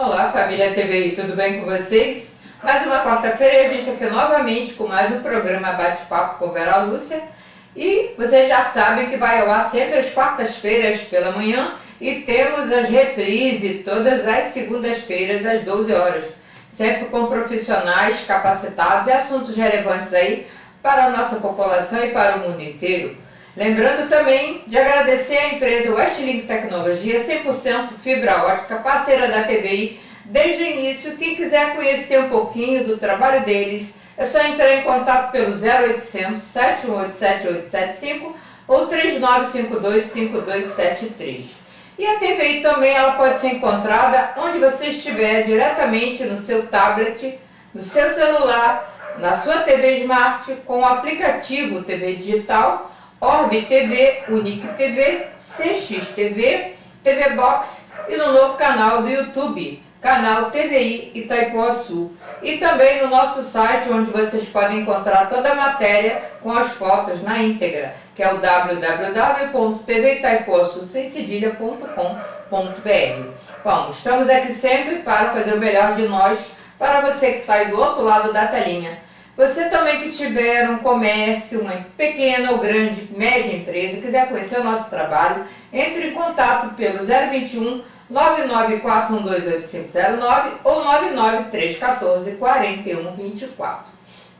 Olá, família TVI, tudo bem com vocês? Mais uma quarta-feira e a gente aqui novamente com mais um programa Bate-Papo com Vera Lúcia. E vocês já sabem que vai ao ar sempre às quartas-feiras pela manhã e temos as reprises todas as segundas-feiras às 12 horas. Sempre com profissionais capacitados e assuntos relevantes aí para a nossa população e para o mundo inteiro. Lembrando também de agradecer à empresa Westlink Tecnologia, 100% fibra ótica, parceira da TVI desde o início. Quem quiser conhecer um pouquinho do trabalho deles, é só entrar em contato pelo 0800 718 7875 ou 3952 5273. E a TVI também ela pode ser encontrada onde você estiver, diretamente no seu tablet, no seu celular, na sua TV Smart, com o aplicativo TV Digital, Orbe TV, Unique TV, CX TV, TV Box e no novo canal do YouTube, canal TVI Itaipuaçu. E também no nosso site, onde vocês podem encontrar toda a matéria com as fotos na íntegra, que é o www.tvitaipuaçu.com.br. Bom, estamos aqui sempre para fazer o melhor de nós, para você que está aí do outro lado da telinha. Você também que tiver um comércio, uma pequena ou grande, média empresa, quiser conhecer o nosso trabalho, entre em contato pelo 021 994128509 ou 99314 4124.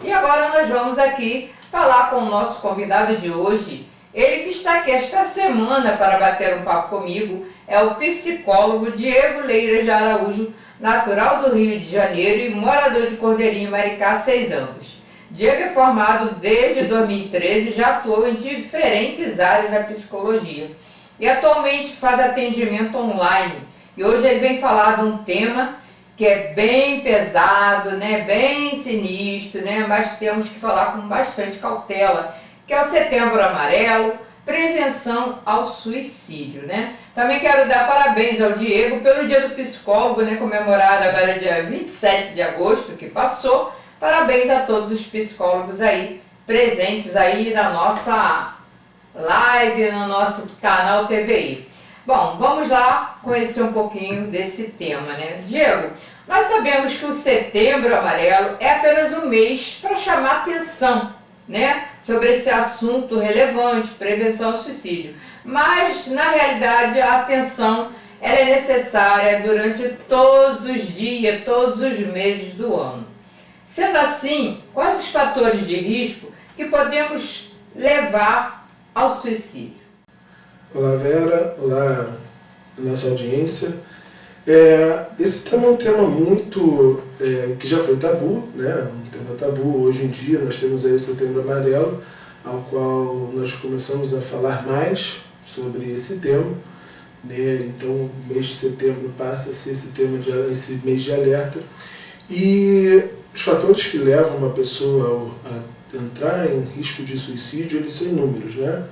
E agora nós vamos aqui falar com o nosso convidado de hoje. Ele que está aqui esta semana para bater um papo comigo é o psicólogo Diego Leira de Araújo, natural do Rio de Janeiro e morador de Cordeirinho, Maricá, há 6 anos. Diego é formado desde 2013 e já atuou em diferentes áreas da psicologia. E atualmente faz atendimento online. E hoje ele vem falar de um tema que é bem pesado, né, bem sinistro, né, mas temos que falar com bastante cautela, que é o Setembro Amarelo, prevenção ao suicídio, né? Também quero dar parabéns ao Diego pelo Dia do Psicólogo, né, comemorado agora dia 27 de agosto, que passou. Parabéns a todos os psicólogos aí, presentes aí na nossa live, no nosso canal TVI. Bom, vamos lá conhecer um pouquinho desse tema, né? Diego, nós sabemos que o Setembro Amarelo é apenas um mês para chamar atenção, né, sobre esse assunto relevante, prevenção ao suicídio. Mas, na realidade, a atenção ela é necessária durante todos os dias, todos os meses do ano. Sendo assim, quais os fatores de risco que podemos levar ao suicídio? Olá, Vera. Olá, nossa audiência. Esse tema é um tema muito que já foi tabu, né? Um tema tabu. Hoje em dia nós temos aí o Setembro Amarelo, ao qual nós começamos a falar mais sobre esse tema, né? Então, o mês de setembro passa a ser esse mês de alerta. E os fatores que levam uma pessoa a entrar em risco de suicídio, eles são inúmeros, né?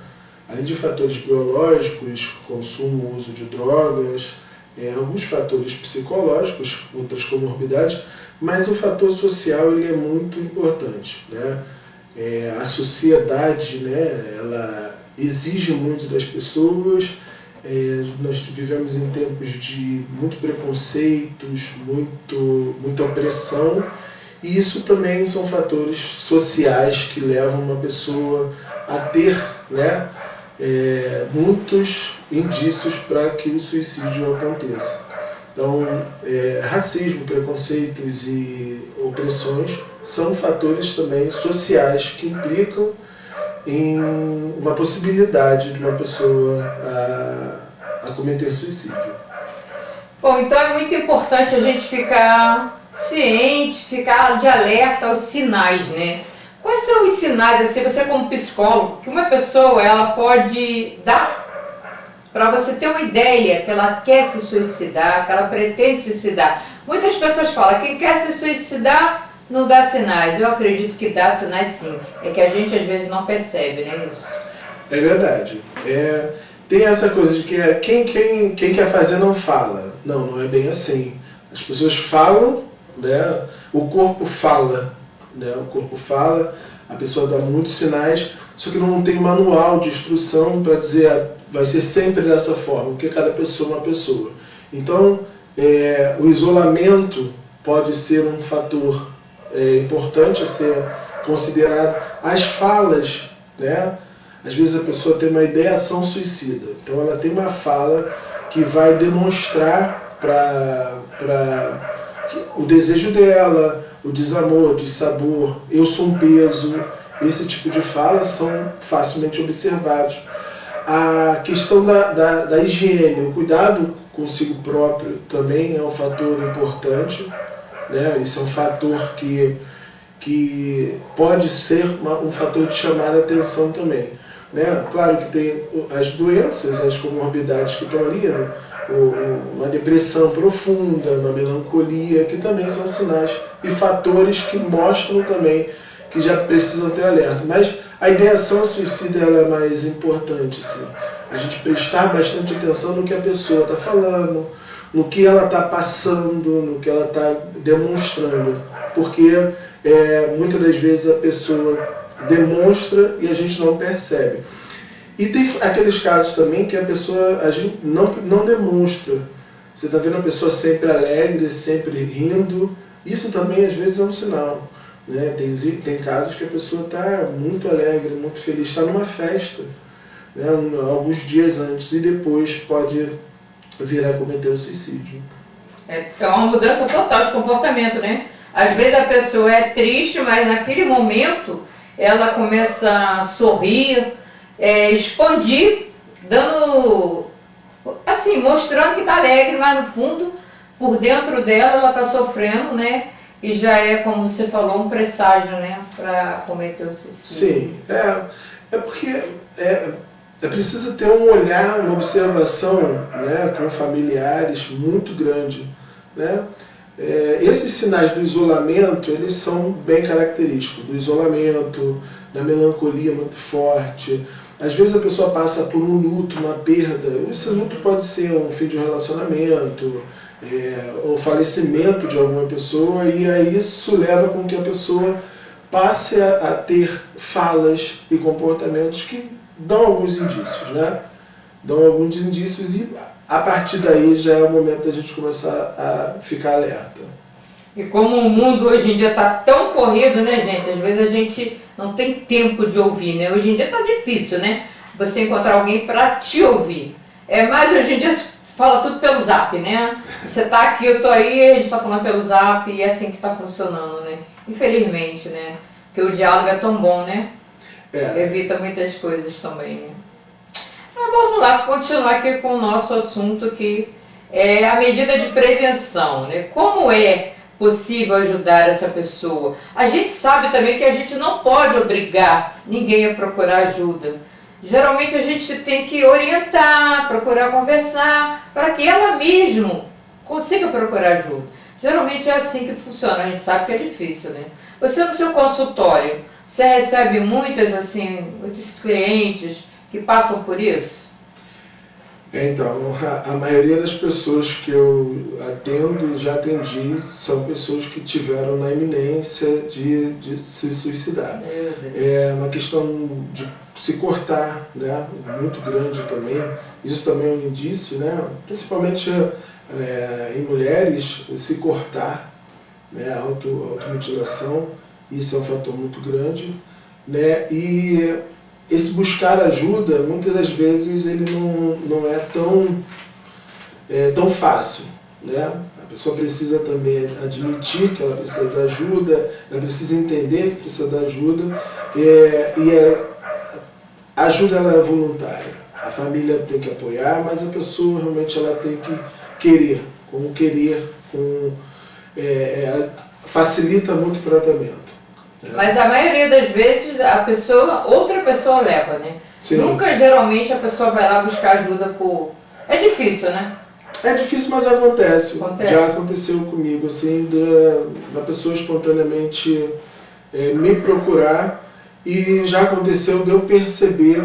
Além de fatores biológicos, consumo, uso de drogas, alguns fatores psicológicos, outras comorbidades, mas o fator social ele é muito importante, né? A sociedade, né, ela exige muito das pessoas. Nós vivemos em tempos de muito preconceitos, muita opressão, e isso também são fatores sociais que levam uma pessoa a ter, né, muitos indícios para que o suicídio aconteça. Então, racismo, preconceitos e opressões são fatores também sociais que implicam em uma possibilidade de uma pessoa a cometer suicídio. Bom, então é muito importante a gente ficar ciente, ficar de alerta aos sinais, né? Quais são os sinais, assim, você como psicólogo, que uma pessoa ela pode dar para você ter uma ideia que ela quer se suicidar, que ela pretende se suicidar? Muitas pessoas falam que quem quer se suicidar não dá sinais. Eu acredito que dá sinais sim. É que a gente às vezes não percebe, né, isso? É verdade. Tem essa coisa de que quem quer fazer não fala. Não, não é bem assim. As pessoas falam, né? O corpo fala, né? O corpo fala, a pessoa dá muitos sinais, só que não tem manual de instrução para dizer vai ser sempre dessa forma, porque cada pessoa é uma pessoa. Então, O isolamento pode ser um fator importante a ser considerado. As falas, né? Às vezes a pessoa tem uma ideação suicida, então ela tem uma fala que vai demonstrar para o desejo dela, o desamor, o dissabor, eu sou um peso. Esse tipo de falas são facilmente observados. A questão da higiene, o cuidado consigo próprio também é um fator importante, né? Isso é um fator que pode ser um fator de chamar a atenção também, né? Claro que tem as doenças, as comorbidades que estão ali, né? Uma depressão profunda, uma melancolia, que também são sinais e fatores que mostram também que já precisam ter alerta. Mas a ideação suicida ela é mais importante, assim. A gente prestar bastante atenção no que a pessoa está falando, no que ela está passando, no que ela está demonstrando. Porque muitas das vezes a pessoa demonstra e a gente não percebe. E tem aqueles casos também que a pessoa a gente não demonstra. Você está vendo a pessoa sempre alegre, sempre rindo. Isso também às vezes é um sinal. Né? Tem casos que a pessoa está muito alegre, muito feliz, está numa festa, né? Alguns dias antes, e depois pode vir a cometer o suicídio. É uma mudança total de comportamento, né? Às vezes a pessoa é triste, mas naquele momento ela começa a sorrir, expandir, dando, assim, mostrando que está alegre, mas no fundo, por dentro dela, ela está sofrendo, né? E já é, como você falou, um presságio, né, para cometer o suicídio. Sim, é porque é preciso ter um olhar, uma observação, né, com familiares muito grande, né? Esses sinais do isolamento, eles são bem característicos, do isolamento, da melancolia muito forte. Às vezes a pessoa passa por um luto, uma perda. Esse luto pode ser um fim de um relacionamento, o falecimento de alguma pessoa, e aí isso leva com que a pessoa passe a ter falas e comportamentos que dão alguns indícios, né? Dão alguns indícios e a partir daí já é o momento da gente começar a ficar alerta. E como o mundo hoje em dia está tão corrido, né, gente? Às vezes a gente não tem tempo de ouvir, né? Hoje em dia está difícil, né? Você encontrar alguém para te ouvir. Mas hoje em dia fala tudo pelo zap, né? Você está aqui, eu estou aí, a gente está falando pelo zap e é assim que está funcionando, né? Infelizmente, né? Porque o diálogo é tão bom, né? Evita muitas coisas também, né? Mas vamos lá, continuar aqui com o nosso assunto, que é a medida de prevenção, né? Como é possível ajudar essa pessoa? A gente sabe também que a gente não pode obrigar ninguém a procurar ajuda. Geralmente a gente tem que orientar, procurar conversar, para que ela mesma consiga procurar ajuda. Geralmente é assim que funciona, a gente sabe que é difícil, né? Você no seu consultório, você recebe muitos clientes que passam por isso? Então, a maioria das pessoas que eu atendo e já atendi são pessoas que tiveram na iminência de se suicidar. É uma questão de se cortar, né? Muito grande também. Isso também é um indício, né? Principalmente em mulheres, se cortar, né? Automutilação, isso é um fator muito grande, né? E esse buscar ajuda, muitas das vezes, ele não é tão fácil, né? A pessoa precisa também admitir que ela precisa de ajuda, ela precisa entender que precisa de ajuda, a ajuda ela é voluntária. A família tem que apoiar, mas a pessoa realmente ela tem que querer, facilita muito o tratamento. Mas a maioria das vezes outra pessoa leva, né? Sim. Nunca, geralmente, a pessoa vai lá buscar ajuda por... É difícil, né? É difícil, mas acontece. Já aconteceu comigo, assim, da pessoa espontaneamente me procurar, e já aconteceu de eu perceber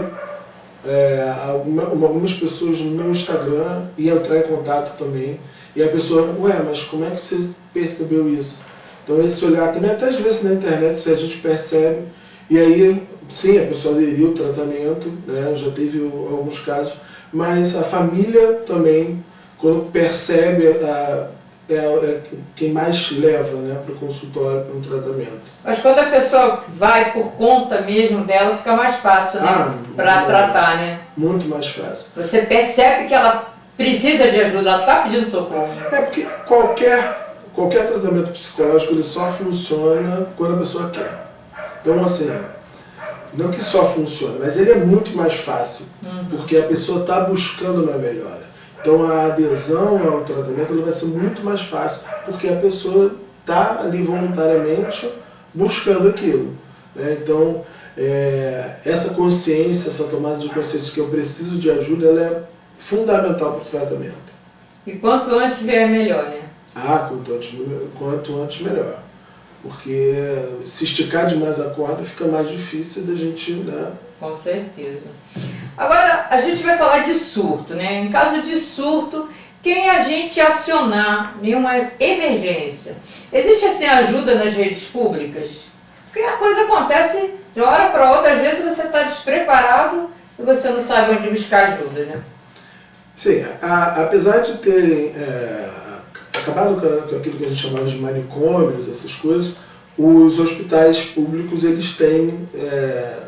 algumas pessoas no meu Instagram e entrar em contato também. E a pessoa, mas como é que você percebeu isso? Então esse olhar também, até às vezes na internet, se a gente percebe, e aí sim, a pessoa aderiu ao tratamento, né? Já teve alguns casos, mas a família também quando percebe, quem mais leva, né, para o consultório, para um tratamento. Mas quando a pessoa vai por conta mesmo dela, fica mais fácil, né? Para tratar, né? Muito mais fácil. Você percebe que ela precisa de ajuda, ela está pedindo socorro. É porque qualquer tratamento psicológico ele só funciona quando a pessoa quer. Então, assim, não que só funcione, mas ele é muito mais fácil, porque a pessoa está buscando uma melhora. Então a adesão ao tratamento ele vai ser muito mais fácil, porque a pessoa está ali voluntariamente buscando aquilo, né? Então, essa consciência, essa tomada de consciência de que eu preciso de ajuda, ela é fundamental para o tratamento. E quanto antes vier melhor, né? Quanto antes melhor. Porque se esticar demais a corda fica mais difícil da gente, né? Com certeza. Agora, a gente vai falar de surto, né? Em caso de surto, quem a gente acionar em uma emergência? Existe, assim, ajuda nas redes públicas? Porque a coisa acontece de uma hora para outra, às vezes você está despreparado e você não sabe onde buscar ajuda, né? Sim, apesar de terem acabado com aquilo que a gente chamava de manicômios, essas coisas, os hospitais públicos eles têm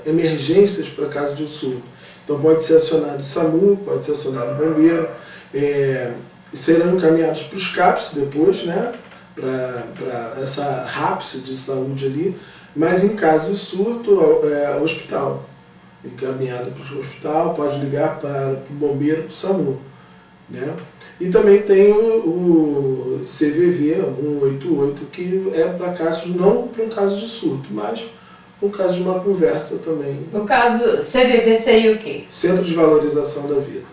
emergências para caso de surto. Então pode ser acionado o SAMU, pode ser acionado o bombeiro, serão encaminhados para os CAPS depois, né, para essa RAPS de saúde ali, mas em caso de surto, hospital. Encaminhado para o hospital, pode ligar para o bombeiro, para o SAMU, né? E também tem o CVV 188, que é para casos, não para um caso de surto, mas para um caso de uma conversa também. No caso, CVV seria o quê? Centro de Valorização da Vida.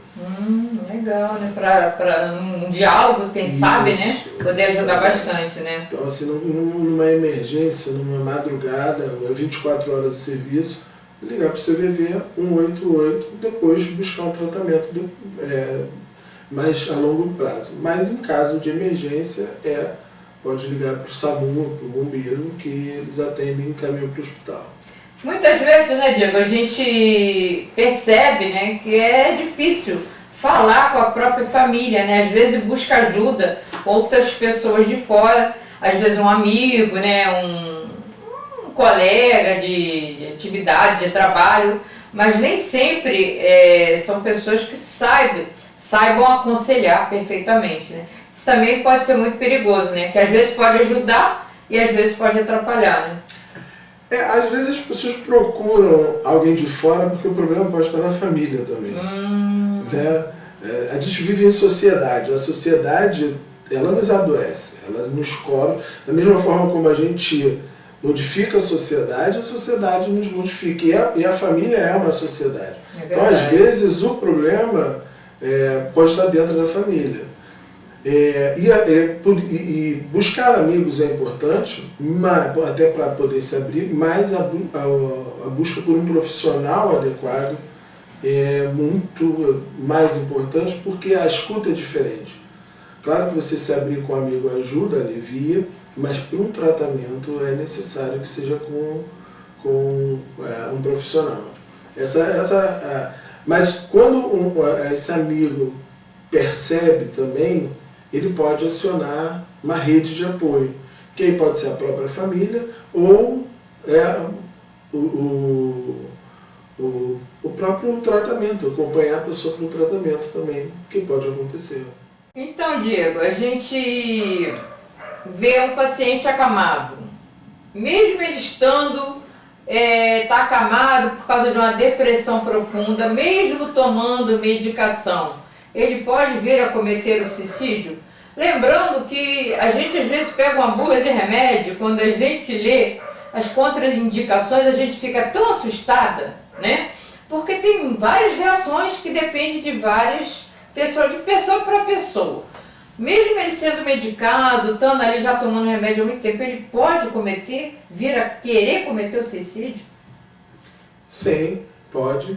Legal, né? Para um diálogo, quem sabe, né? Poder ajudar bastante, né? Então, assim, numa emergência, numa madrugada, 24 horas de serviço, ligar para o CVV 188, depois buscar um tratamento mais a longo prazo. Mas em caso de emergência, pode ligar para o SAMU, para o bombeiro, que eles atendem e encaminham para o hospital. Muitas vezes, né, Diego, a gente percebe, né, que é difícil falar com a própria família, né? Às vezes busca ajuda com outras pessoas de fora, às vezes um amigo, né, um colega de atividade, de trabalho, mas nem sempre são pessoas que saibam aconselhar perfeitamente, né? Isso também pode ser muito perigoso, né? Que às vezes pode ajudar e às vezes pode atrapalhar, né? Às vezes as pessoas procuram alguém de fora porque o problema pode estar na família também. Né? A gente vive em sociedade, a sociedade ela nos adoece, ela nos cobre, da mesma forma como a gente modifica a sociedade nos modifica. E a família é uma sociedade. Então, às vezes, o problema pode estar dentro da família. E buscar amigos é importante, até para poder se abrir, mas a busca por um profissional adequado é muito mais importante, porque a escuta é diferente. Claro que você se abrir com um amigo ajuda, alivia, mas para um tratamento é necessário que seja com um profissional. Mas quando esse amigo percebe também, ele pode acionar uma rede de apoio, que aí pode ser a própria família ou o próprio tratamento, acompanhar a pessoa para um tratamento também, que pode acontecer. Então, Diego, a gente vê um paciente acamado, mesmo ele estando tá acamado por causa de uma depressão profunda, mesmo tomando medicação, ele pode vir a cometer o suicídio? Lembrando que a gente às vezes pega uma bula de remédio, quando a gente lê as contraindicações, a gente fica tão assustada, né? Porque tem várias reações que dependem de várias pessoas, de pessoa para pessoa. Mesmo ele sendo medicado, estando ali já tomando remédio há muito tempo, ele pode vir a querer cometer o suicídio? Sim, pode.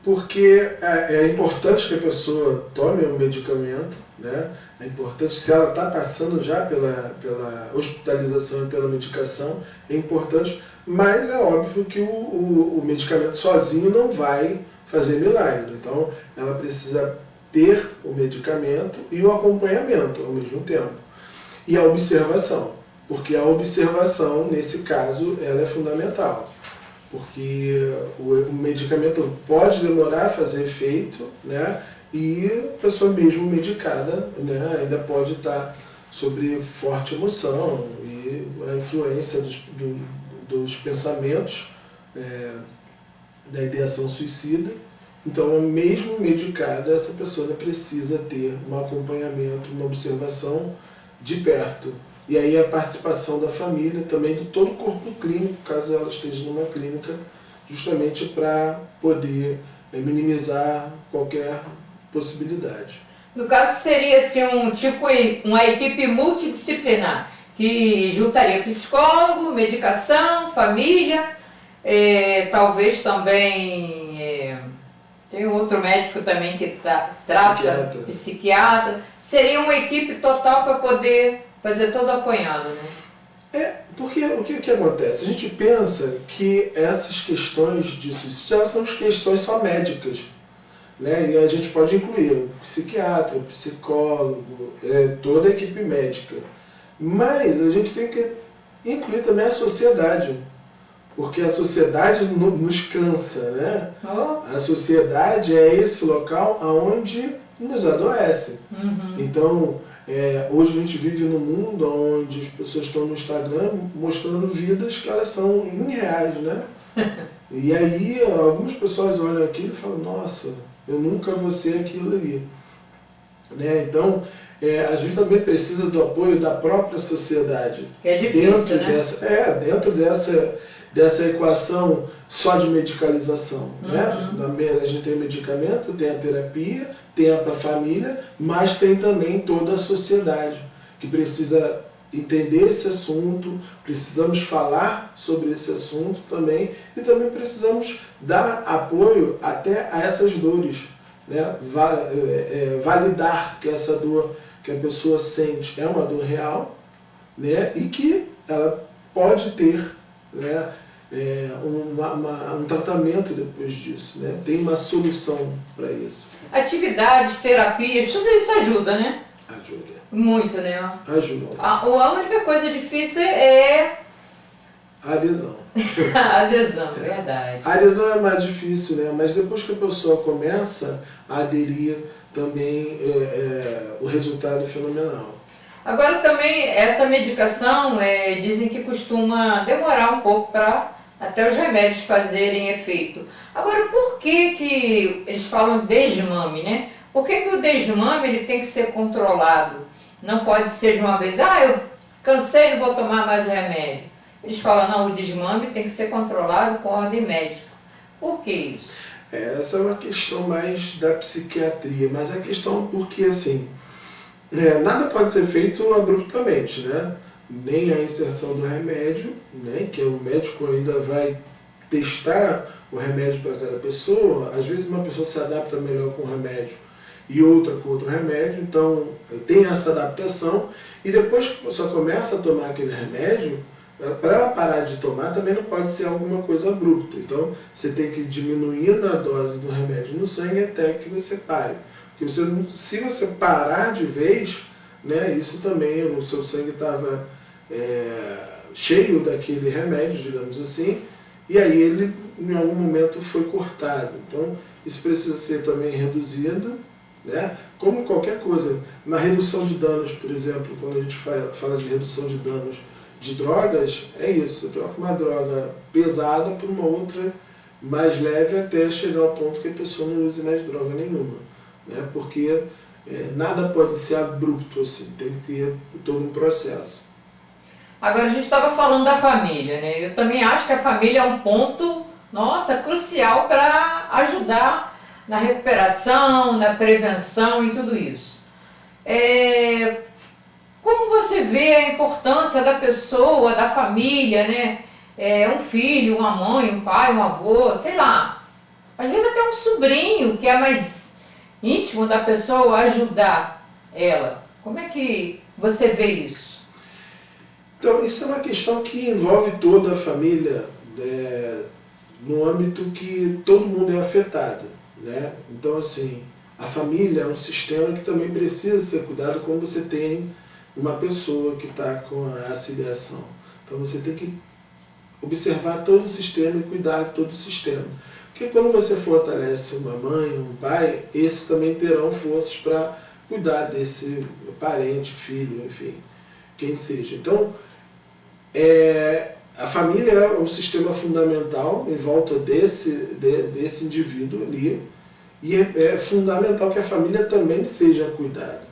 Porque é importante que a pessoa tome o medicamento, né? É importante, se ela está passando já pela hospitalização e pela medicação, é importante, mas é óbvio que o medicamento sozinho não vai fazer milagre. Então, ela precisa ter o medicamento e o acompanhamento ao mesmo tempo. E a observação, porque a observação, nesse caso, ela é fundamental. Porque o medicamento pode demorar a fazer efeito, né? E a pessoa mesmo medicada, né, ainda pode estar sobre forte emoção e a influência dos pensamentos, da ideação suicida. Então, mesmo medicada, essa pessoa precisa ter um acompanhamento, uma observação de perto. E aí a participação da família, também de todo o corpo clínico, caso ela esteja numa clínica, justamente para poder minimizar qualquer possibilidade. No caso, seria assim, uma equipe multidisciplinar, que juntaria psicólogo, medicação, família, talvez também tem outro médico também que trata, psiquiatra. Seria uma equipe total para poder fazer todo apanhado, né? Porque o que acontece? A gente pensa que essas questões de suicídio elas são questões só médicas, né? E a gente pode incluir o psiquiatra, o psicólogo, toda a equipe médica. Mas a gente tem que incluir também a sociedade, porque a sociedade nos cansa, né? A sociedade é esse local onde nos adoece. Então, hoje a gente vive num mundo onde as pessoas estão no Instagram mostrando vidas que elas são irreais, né? E aí algumas pessoas olham aquilo e falam, nossa, eu nunca vou ser aquilo ali. Né? Então, a gente também precisa do apoio da própria sociedade. É difícil, né? Dentro dessa equação só de medicalização. Né? A gente tem o medicamento, tem a terapia, tem a família, mas tem também toda a sociedade que precisa entender esse assunto, precisamos falar sobre esse assunto também e também precisamos dar apoio até a essas dores, né? Validar que essa dor que a pessoa sente é uma dor real, né? E que ela pode ter, né, um tratamento depois disso, né? Tem uma solução para isso. Atividades, terapias, tudo isso ajuda, né? Ajuda. Muito, né? Ajuda. A única coisa difícil é a adesão. A adesão, verdade. A adesão é mais difícil, né? Mas depois que a pessoa começa a aderir, também o resultado é fenomenal. Agora também, essa medicação, dizem que costuma demorar um pouco para até os remédios fazerem efeito. Agora, por que eles falam desmame, né? Por que o desmame ele tem que ser controlado? Não pode ser de uma vez, eu cansei, não vou tomar mais o remédio. Eles falam, não, o desmame tem que ser controlado com ordem médica. Por que isso? Essa é uma questão mais da psiquiatria, mas a questão porque, assim, nada pode ser feito abruptamente, né? Nem a inserção do remédio, né? Que o médico ainda vai testar o remédio para cada pessoa. Às vezes uma pessoa se adapta melhor com o remédio e outra com outro remédio, então tem essa adaptação. E depois que a pessoa começa a tomar aquele remédio, para ela parar de tomar também não pode ser alguma coisa abrupta. Então você tem que ir diminuindo a dose do remédio no sangue até que você pare. Porque se você parar de vez, né, isso também, o seu sangue estava cheio daquele remédio, digamos assim, e aí ele em algum momento foi cortado. Então isso precisa ser também reduzido, né? Como qualquer coisa. Na redução de danos, por exemplo, quando a gente fala de redução de danos de drogas, é isso, você troca uma droga pesada por uma outra mais leve até chegar ao ponto que a pessoa não use mais droga nenhuma, né? Porque nada pode ser abrupto assim, tem que ter todo um processo. Agora a gente estava falando da família, né? Eu também acho que a família é um ponto, crucial para ajudar na recuperação, na prevenção e tudo isso. Como você vê a importância da pessoa, da família, né? Um filho, uma mãe, um pai, um avô, sei lá. Às vezes até um sobrinho que é mais íntimo da pessoa ajudar ela. Como é que você vê isso? Então, isso é uma questão que envolve toda a família, no âmbito que todo mundo é afetado, né? Então, assim, A família é um sistema que também precisa ser cuidado quando você tem uma pessoa que está com essa ideação. Então você tem que observar todo o sistema e cuidar de todo o sistema. Porque quando você fortalece uma mãe, um pai, esses também terão forças para cuidar desse parente, filho, enfim, quem seja. Então, a família é um sistema fundamental em volta desse indivíduo ali, e é fundamental que a família também seja cuidada,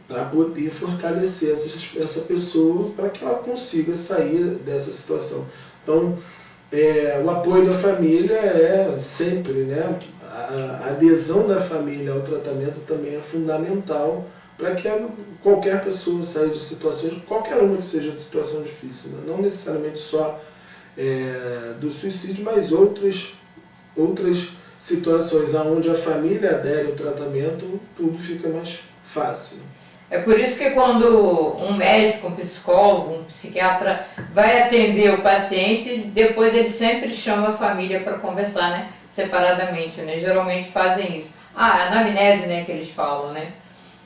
para poder fortalecer essa pessoa, para que ela consiga sair dessa situação. Então, o apoio da família é sempre, né? A adesão da família ao tratamento também é fundamental para que qualquer pessoa saia de situações, qualquer uma que seja de situação difícil, né? Não necessariamente só do suicídio, mas outras situações onde a família adere ao tratamento, tudo fica mais fácil. É por isso que quando um médico, um psicólogo, um psiquiatra vai atender o paciente, depois ele sempre chama a família para conversar, né? Separadamente, né? Geralmente fazem isso. Anamnese, né, que eles falam, né?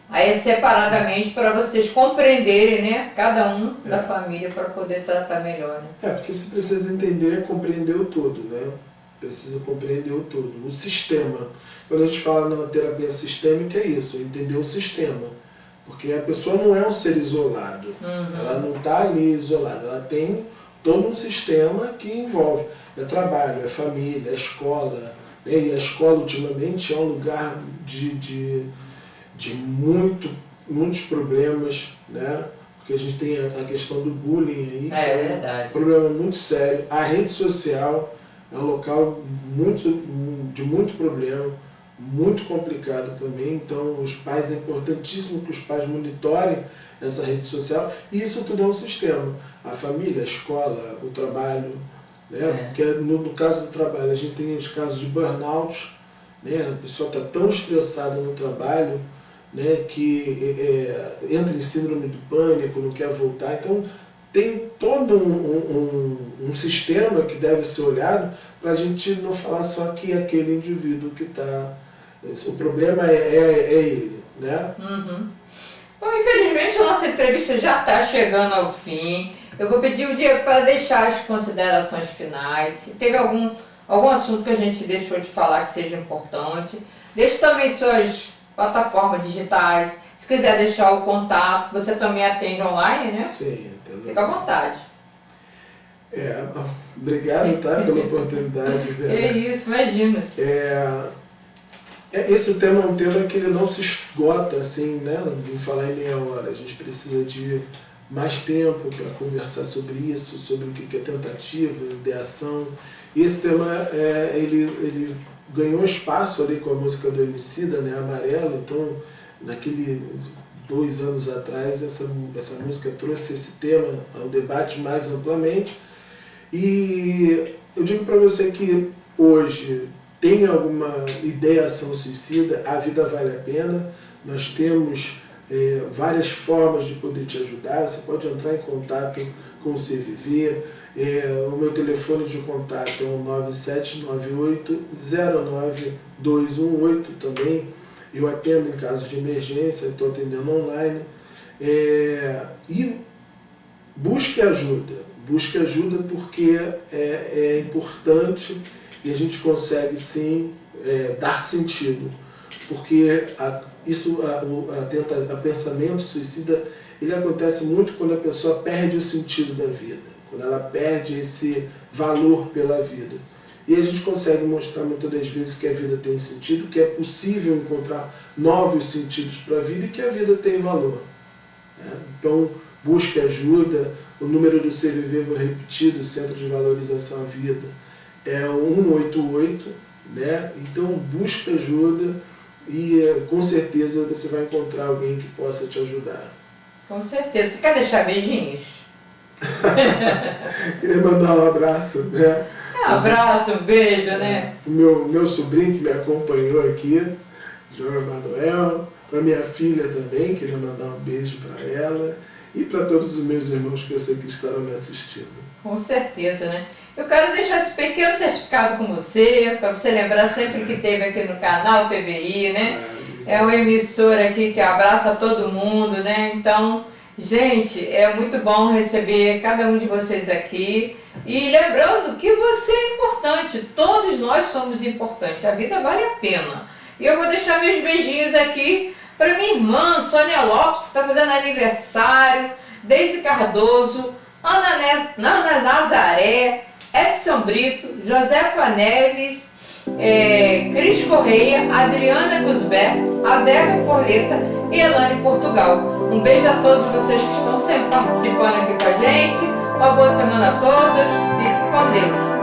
Aí é separadamente para vocês compreenderem, né, cada um da família para poder tratar melhor, né? Porque você precisa entender, compreender o todo, né? Precisa compreender o todo. O sistema. Quando a gente fala na terapia sistêmica é isso, entender o sistema. Porque a pessoa não é um ser isolado. Ela não está ali isolada. Ela tem todo um sistema que envolve. É trabalho, é família, é escola. Né? E a escola ultimamente é um lugar de muitos problemas, né? Porque a gente tem a questão do bullying aí, que é um problema muito sério. A rede social é um local de muito problema, muito complicado também. Então os pais, é importantíssimo que os pais monitorem essa rede social, e isso tudo é um sistema. A família, a escola, o trabalho, né? Porque no caso do trabalho a gente tem os casos de burnout, né? A pessoa está tão estressada no trabalho, né, que entra em síndrome do pânico, não quer voltar. Então tem todo um sistema que deve ser olhado para a gente não falar só que é aquele indivíduo que está... O problema é ele, né? Bom, infelizmente a nossa entrevista já está chegando ao fim. Eu vou pedir o Diego para deixar as considerações finais. Se teve algum assunto que a gente deixou de falar que seja importante, deixe também suas plataformas digitais. Se quiser deixar o contato, você também atende online, né? Sim, entendo. Fica à vontade. Obrigado, tá, pela oportunidade. Que isso, imagina. Esse tema é um tema que ele não se esgota assim, né? Não falar em meia hora. A gente precisa de mais tempo para conversar sobre isso, sobre o que é tentativa, ideação. E esse tema, ele ganhou espaço ali com a música do Emicida, né, Amarelo. Então, naquele 2 anos atrás, essa música trouxe esse tema ao debate mais amplamente. E eu digo para você que hoje tem alguma ideação suicida, a vida vale a pena. Nós temos várias formas de poder te ajudar. Você pode entrar em contato com o CVV. O meu telefone de contato é o 9798-09218 também. Eu atendo em caso de emergência, estou atendendo online. E busque ajuda porque é importante e a gente consegue sim dar sentido. Porque o pensamento suicida, ele acontece muito quando a pessoa perde o sentido da vida, quando ela perde esse valor pela vida. E a gente consegue mostrar muitas das vezes que a vida tem sentido, que é possível encontrar novos sentidos para a vida e que a vida tem valor. Então, busque ajuda. O número do CVV, vou repetir, do Centro de Valorização à Vida, é 188, né? Então, busque ajuda e com certeza você vai encontrar alguém que possa te ajudar. Com certeza. Você quer deixar beijinhos? Queria mandar um abraço, né? Um abraço, um beijo, né? O meu sobrinho que me acompanhou aqui, João Emanuel, para minha filha também, queria mandar um beijo para ela. e para todos os meus irmãos que eu sei que estarão me assistindo. Com certeza, né? Eu quero deixar esse pequeno certificado com você, para você lembrar sempre que teve aqui no canal TVI, né? É uma emissora aqui que abraça todo mundo, né? Então, gente, é muito bom receber cada um de vocês aqui. E lembrando que você é importante, todos nós somos importantes, a vida vale a pena. E eu vou deixar meus beijinhos aqui para minha irmã Sônia Lopes, que está fazendo aniversário, Deise Cardoso, Ana Nazaré, Edson Brito, Josefa Neves, Cris Correia, Adriana Gusberto, Adega Forleta e Elane Portugal. Um beijo a todos vocês que estão sempre participando aqui com a gente. Uma boa semana a todos e com Deus.